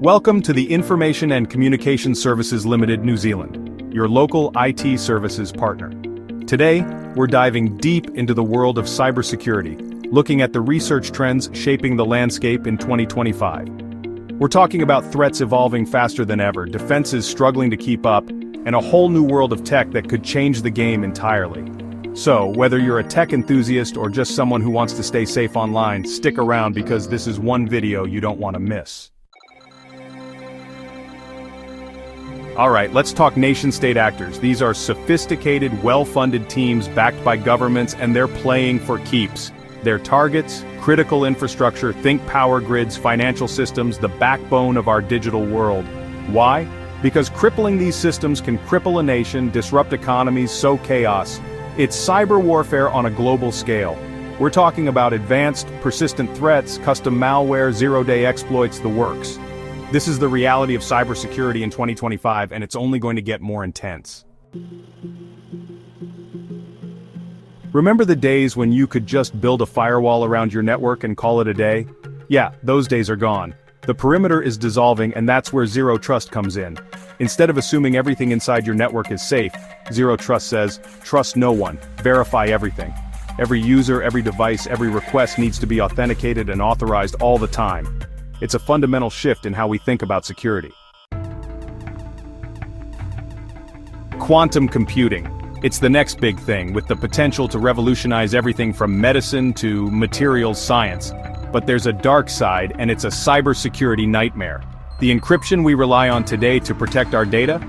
Welcome to the Information and Communications Services Limited New Zealand, your local IT services partner. Today, we're diving deep into the world of cybersecurity, looking at the research trends shaping the landscape in 2025. We're talking about threats evolving faster than ever, defenses struggling to keep up, and a whole new world of tech that could change the game entirely. So, whether you're a tech enthusiast or just someone who wants to stay safe online, stick around because this is one video you don't want to miss. Alright, let's talk nation-state actors. These are sophisticated, well-funded teams backed by governments, and they're playing for keeps. Their targets: critical infrastructure, think power grids, financial systems, the backbone of our digital world. Why? Because crippling these systems can cripple a nation, disrupt economies, sow chaos. It's cyber warfare on a global scale. We're talking about advanced, persistent threats, custom malware, zero-day exploits, the works. This is the reality of cybersecurity in 2025, and it's only going to get more intense. Remember the days when you could just build a firewall around your network and call it a day? Yeah, those days are gone. The perimeter is dissolving, and that's where Zero Trust comes in. Instead of assuming everything inside your network is safe, Zero Trust says, trust no one, verify everything. Every user, every device, every request needs to be authenticated and authorized all the time. It's a fundamental shift in how we think about security. Quantum computing. It's the next big thing, with the potential to revolutionize everything from medicine to materials science. But there's a dark side, and it's a cybersecurity nightmare. The encryption we rely on today to protect our data?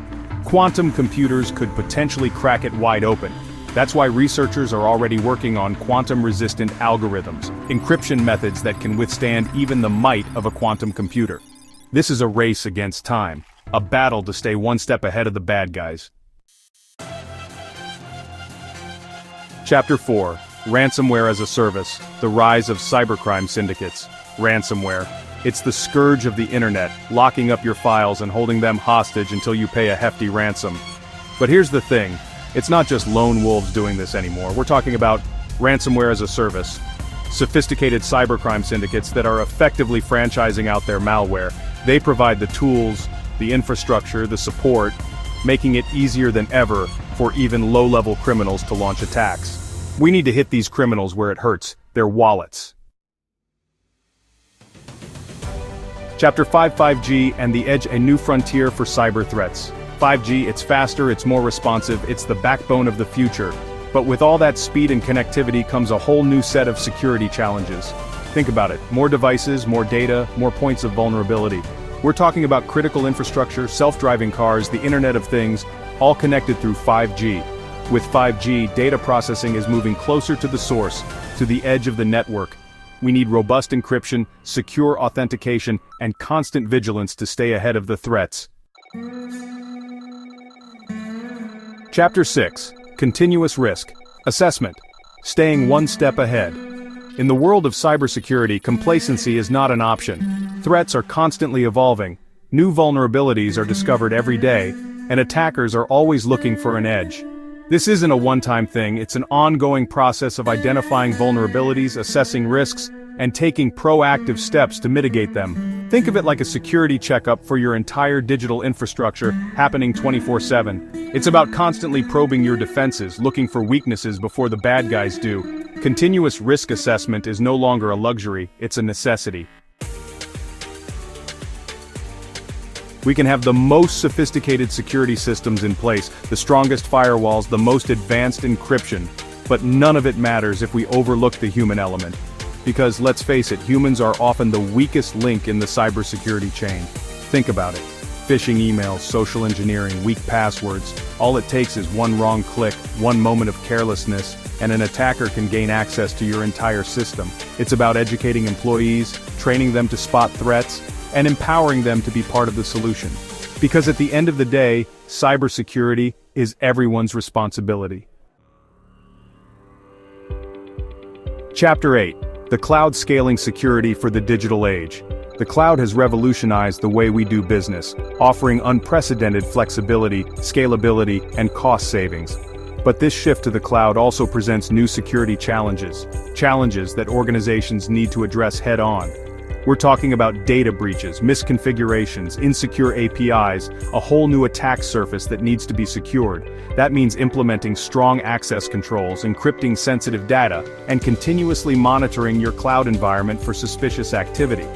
Quantum computers could potentially crack it wide open. That's why researchers are already working on quantum-resistant algorithms, encryption methods that can withstand even the might of a quantum computer. This is a race against time, a battle to stay one step ahead of the bad guys. Chapter 4. Ransomware as a Service, the rise of cybercrime syndicates. Ransomware. It's the scourge of the internet, locking up your files and holding them hostage until you pay a hefty ransom. But here's the thing, it's not just lone wolves doing this anymore. We're talking about ransomware as a service, sophisticated cybercrime syndicates that are effectively franchising out their malware. They provide the tools, the infrastructure, the support, making it easier than ever for even low-level criminals to launch attacks. We need to hit these criminals where it hurts, their wallets. Chapter 5, 5G and the Edge, a new frontier for cyber threats. 5G, it's faster, it's more responsive, it's the backbone of the future. But with all that speed and connectivity comes a whole new set of security challenges. Think about it, more devices, more data, more points of vulnerability. We're talking about critical infrastructure, self-driving cars, the Internet of Things, all connected through 5G. With 5G, data processing is moving closer to the source, to the edge of the network. We need robust encryption, secure authentication, and constant vigilance to stay ahead of the threats. Chapter 6. Continuous Risk Assessment. Staying one step ahead. In the world of cybersecurity, complacency is not an option. Threats are constantly evolving. New vulnerabilities are discovered every day, and attackers are always looking for an edge. This isn't a one-time thing, it's an ongoing process of identifying vulnerabilities, assessing risks, and taking proactive steps to mitigate them. Think of it like a security checkup for your entire digital infrastructure, happening 24/7. It's about constantly probing your defenses, looking for weaknesses before the bad guys do. Continuous risk assessment is no longer a luxury, it's a necessity. We can have the most sophisticated security systems in place, the strongest firewalls, the most advanced encryption, but none of it matters if we overlook the human element. Because, let's face it, humans are often the weakest link in the cybersecurity chain. Think about it. Phishing emails, social engineering, weak passwords, all it takes is one wrong click, one moment of carelessness, and an attacker can gain access to your entire system. It's about educating employees, training them to spot threats, and empowering them to be part of the solution. Because at the end of the day, cybersecurity is everyone's responsibility. Chapter 8. The Cloud Scaling Security for the Digital Age. The cloud has revolutionized the way we do business, offering unprecedented flexibility, scalability, and cost savings. But this shift to the cloud also presents new security challenges that organizations need to address head-on. We're talking about data breaches, misconfigurations, insecure APIs, a whole new attack surface that needs to be secured. That means implementing strong access controls, encrypting sensitive data, and continuously monitoring your cloud environment for suspicious activity.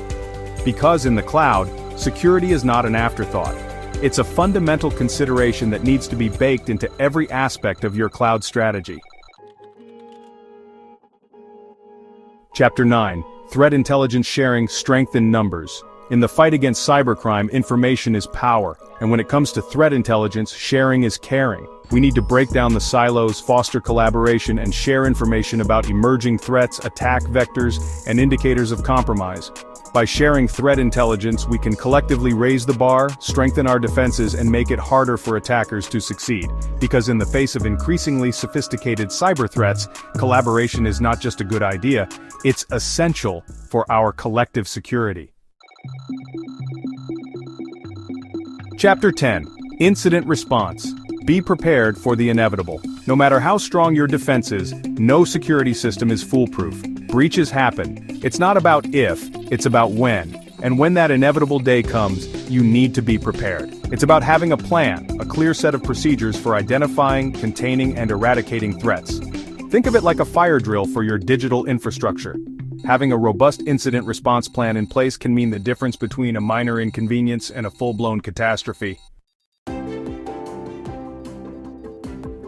Because in the cloud, security is not an afterthought. It's a fundamental consideration that needs to be baked into every aspect of your cloud strategy. Chapter 9. Threat Intelligence Sharing, Strength in Numbers. In the fight against cybercrime, information is power, and when it comes to threat intelligence, sharing is caring. We need to break down the silos, foster collaboration, and share information about emerging threats, attack vectors, and indicators of compromise. By sharing threat intelligence, we can collectively raise the bar, strengthen our defenses, and make it harder for attackers to succeed. Because in the face of increasingly sophisticated cyber threats, collaboration is not just a good idea, it's essential for our collective security. Chapter 10. Incident Response. Be prepared for the inevitable. No matter how strong your defense is, no security system is foolproof. Breaches happen. It's not about if, it's about when. And when that inevitable day comes, you need to be prepared. It's about having a plan, a clear set of procedures for identifying, containing, and eradicating threats. Think of it like a fire drill for your digital infrastructure. Having a robust incident response plan in place can mean the difference between a minor inconvenience and a full-blown catastrophe.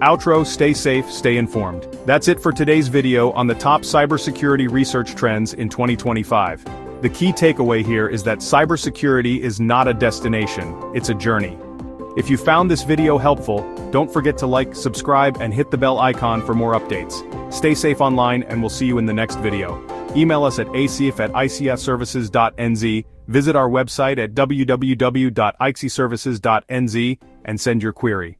Outro: stay safe, stay informed. That's it for today's video on the top cybersecurity research trends in 2025. The key takeaway here is that cybersecurity is not a destination, it's a journey. If you found this video helpful, don't forget to like, subscribe, and hit the bell icon for more updates. Stay safe online, and we'll see you in the next video. Email us at acf@icsservices.nz, visit our website at www.icservices.nz, and send your query.